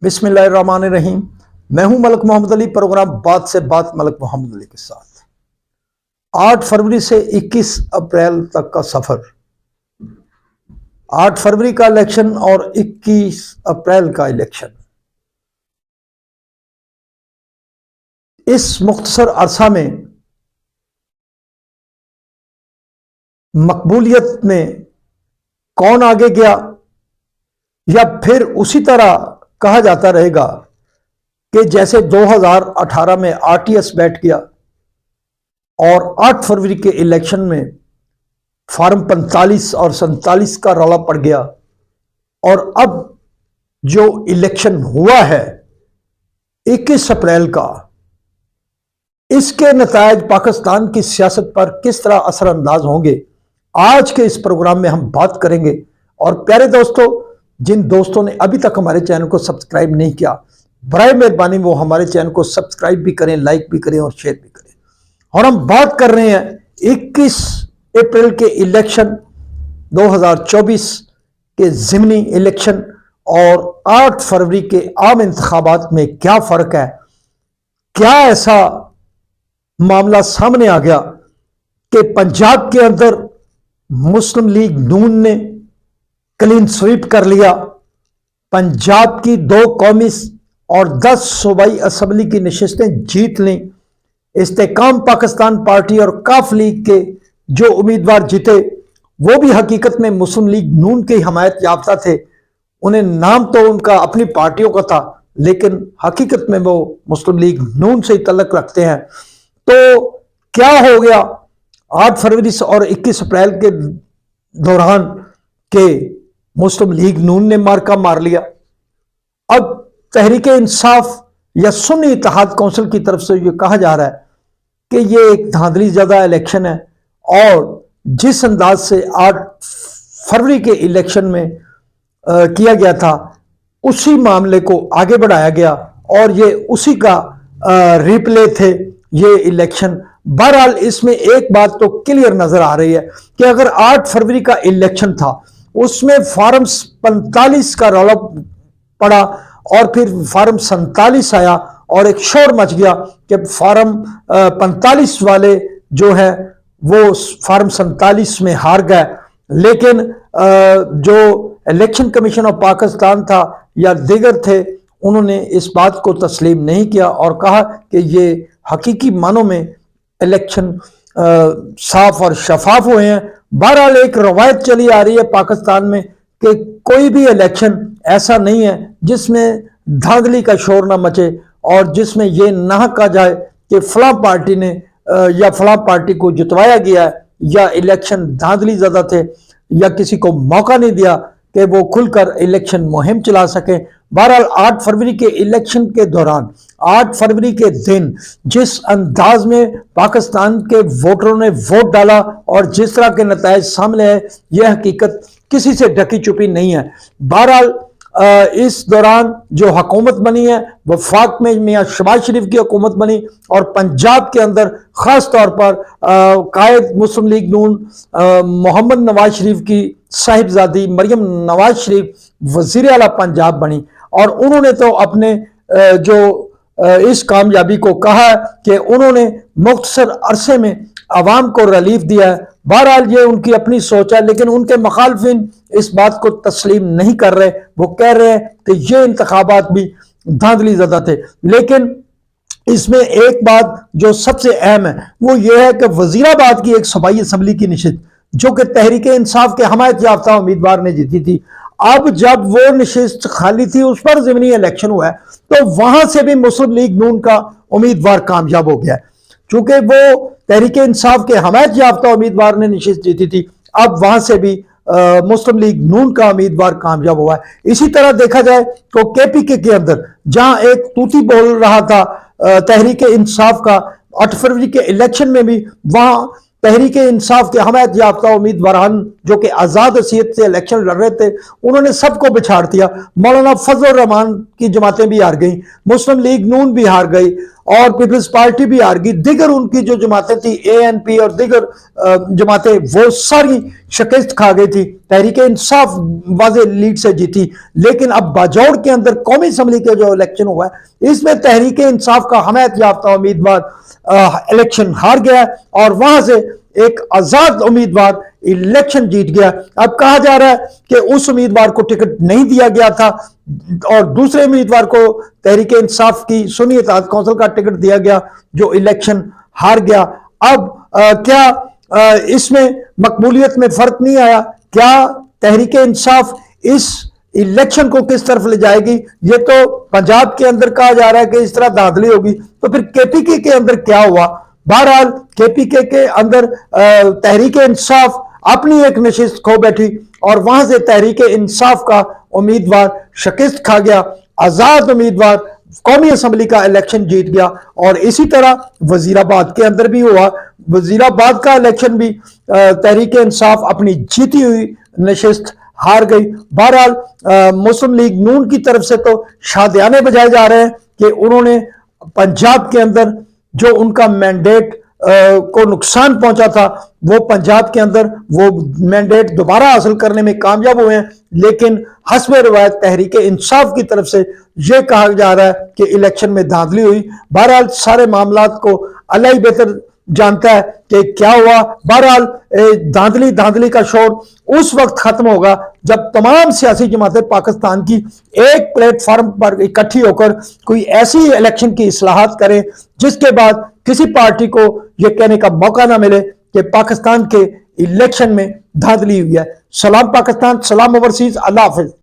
बिस्मिल्लाहिर्रहमानिर्रहीम। मैं हूं मलक मोहम्मद अली। प्रोग्राम बात से बात मलक मोहम्मद अली के साथ 8 फरवरी से 21 अप्रैल तक का सफर। 8 फरवरी का इलेक्शन और 21 अप्रैल का इलेक्शन, इस मुख्तसर अरसा में मकबूलियत में कौन आगे गया, या फिर उसी तरह कहा जाता रहेगा कि जैसे 2018 में आरटीएस बैठ गया और 8 फरवरी के इलेक्शन में फार्म 45 और 47 का रौला पड़ गया, और अब जो इलेक्शन हुआ है 21 अप्रैल का, इसके नतायज पाकिस्तान की सियासत पर किस तरह असरअंदाज होंगे, आज के इस प्रोग्राम में हम बात करेंगे। और प्यारे दोस्तों, जिन दोस्तों ने अभी तक हमारे चैनल को सब्सक्राइब नहीं किया, बराए मेहरबानी वो हमारे चैनल को सब्सक्राइब भी करें, लाइक भी करें और शेयर भी करें। और हम बात कर रहे हैं 21 अप्रैल के इलेक्शन 2024 के ज़िमनी इलेक्शन और 8 फरवरी के आम इंतखाबात में क्या फ़र्क है। क्या ऐसा मामला सामने आ गया कि पंजाब के अंदर मुस्लिम लीग नून ने क्लीन स्वीप कर लिया, पंजाब की 2 कौमी और 10 सूबाई असम्बली की नशिस्तें जीत लीं। इस्तेकाम पाकिस्तान पार्टी और काफ लीग के जो उम्मीदवार जीते वो भी हकीकत में मुस्लिम लीग नून की हमायत याफ्ता थे। उन्हें नाम तो उनका अपनी पार्टियों का था, लेकिन हकीकत में वो मुस्लिम लीग नून से ही तल्लुक़ रखते हैं। तो क्या हो गया 8 फरवरी और 21 अप्रैल के दौरान के मुस्लिम लीग नून ने मार्का मार लिया। अब तहरीक इंसाफ या सुन्नी इत्तेहाद कौंसिल की तरफ से ये कहा जा रहा है कि ये एक धांधली ज़्यादा इलेक्शन है, और जिस अंदाज से 8 फरवरी के इलेक्शन में किया गया था उसी मामले को आगे बढ़ाया गया, और ये उसी का रिप्ले थे ये इलेक्शन। बहरहाल इसमें एक बात तो क्लियर नजर आ रही है कि अगर 8 फरवरी का इलेक्शन था उसमें फार्म 45 का रौला पड़ा और फिर फार्म 47 आया और एक शोर मच गया कि फार्म 45 वाले जो है वो फार्म 47 में हार गए। लेकिन जो इलेक्शन कमीशन ऑफ पाकिस्तान था या दीगर थे, उन्होंने इस बात को तस्लीम नहीं किया और कहा कि ये हकीकी मानों में इलेक्शन साफ और शफाफ हुए हैं। बहरहाल एक रवायत चली आ रही है पाकिस्तान में कि कोई भी इलेक्शन ऐसा नहीं है जिसमें धांधली का शोर ना मचे और जिसमें यह ना कहा जाए कि फलां पार्टी ने या फलां पार्टी को जितवाया गया है, या इलेक्शन धांधली ज़्यादा थे, या किसी को मौका नहीं दिया कि वो खुलकर इलेक्शन मुहिम चला सके। बहरहाल 8 फरवरी के इलेक्शन के दौरान, 8 फरवरी के दिन जिस अंदाज में पाकिस्तान के वोटरों ने वोट डाला और जिस तरह के नतायज सामने आए, यह हकीकत किसी से ढकी छुपी नहीं है। बहरहाल इस दौरान जो हुकूमत बनी है वफाक में मियां शहबाज शरीफ की हुकूमत बनी, और पंजाब के अंदर ख़ास तौर पर कायद मुस्लिम लीग नून मोहम्मद नवाज शरीफ की साहिबजादी मरियम नवाज शरीफ वज़ीर आला पंजाब बनी, और उन्होंने तो अपने इस कामयाबी को कहा कि उन्होंने मुख्तसर अरसे में आवाम को रिलीफ दिया है। बहरहाल ये उनकी अपनी सोच है, लेकिन उनके मुखालफिन इस बात को तस्लीम नहीं कर रहे। वो कह रहे हैं कि ये इंतखाबात भी धांधली ज़्यादा थे। लेकिन इसमें एक बात जो सबसे अहम है वो ये है कि वजीराबाद की एक सूबाई असम्बली की नशिस्त जो कि तहरीक इंसाफ के हमायत याफ्ता उम्मीदवार ने जीती थी, अब जब वो नशिस्त खाली थी उस पर ज़िमनी इलेक्शन हुआ है, तो वहां से भी मुस्लिम लीग नून का उम्मीदवार कामयाब हो गया है। चूंकि वो तहरीक इंसाफ के हमायत याफ्ता उम्मीदवार ने नशिस्त जीती थी, अब वहां से भी मुस्लिम लीग नून का उम्मीदवार कामयाब हुआ है। इसी तरह देखा जाए तो केपीके के अंदर जहां एक तूती बोल रहा था तहरीक इंसाफ का 8 फरवरी के इलेक्शन में भी, वहां तहरीक इंसाफ के हमायत याफ्ता उम्मीदवारान जो कि आज़ाद हसीयत से इलेक्शन लड़ रहे थे, उन्होंने सबको बिछाड़ दिया। मौलाना फजल रहमान की जमातें भी हार गई, मुस्लिम लीग नून भी हार गई, اور پیپلز پارٹی بھی ہار گئی، دیگر ان کی جو جماعتیں تھی ANP اور دیگر جماعتیں وہ ساری شکست کھا گئی تھی، تحریک انصاف واضح لیڈ سے جیتی۔ لیکن اب باجوڑ کے اندر قومی اسمبلی کا جو الیکشن ہوا ہے اس میں تحریک انصاف کا حمایت یافتہ امیدوار الیکشن ہار گیا اور وہاں سے ایک آزاد امیدوار الیکشن جیت گیا۔ اب کہا جا رہا ہے کہ اس امیدوار کو ٹکٹ نہیں دیا گیا تھا اور دوسرے امیدوار کو تحریک انصاف کی سنی اتحاد کونسل کا ٹکٹ دیا گیا جو الیکشن ہار گیا۔ اب کیا اس میں مقبولیت میں فرق نہیں آیا؟ کیا تحریک انصاف اس الیکشن کو کس طرف لے جائے گی؟ یہ تو پنجاب کے اندر کہا جا رہا ہے کہ اس طرح دھاندلی ہوگی، تو پھر KPK کے اندر کیا ہوا؟ بہرحال KPK کے اندر تحریک انصاف اپنی ایک نشست کھو بیٹھی اور وہاں سے تحریک انصاف کا امیدوار شکست کھا گیا، آزاد امیدوار قومی اسمبلی کا الیکشن جیت گیا۔ اور اسی طرح وزیر آباد کے اندر بھی ہوا، وزیر آباد کا الیکشن بھی تحریک انصاف اپنی جیتی ہوئی نشست ہار گئی۔ بہرحال مسلم لیگ نون کی طرف سے تو شادیانے بجائے جا رہے ہیں کہ انہوں نے پنجاب کے اندر جو ان کا مینڈیٹ کو نقصان پہنچا تھا وہ پنجاب کے اندر وہ مینڈیٹ دوبارہ حاصل کرنے میں کامیاب ہوئے ہیں، لیکن حسب روایت تحریک انصاف کی طرف سے یہ کہا جا رہا ہے کہ الیکشن میں دھاندلی ہوئی۔ بہرحال سارے معاملات کو اللہ ہی بہتر جانتا ہے کہ کیا ہوا۔ بہرحال دھاندلی کا شور اس وقت ختم ہوگا جب تمام سیاسی جماعتیں پاکستان کی ایک پلیٹ فارم پر اکٹھی ہو کر کوئی ایسی الیکشن کی اصلاحات کریں جس کے بعد کسی پارٹی کو یہ کہنے کا موقع نہ ملے کہ پاکستان کے الیکشن میں دھاندلی ہوئی ہے۔ سلام پاکستان، سلام اوورسیز، اللہ حافظ۔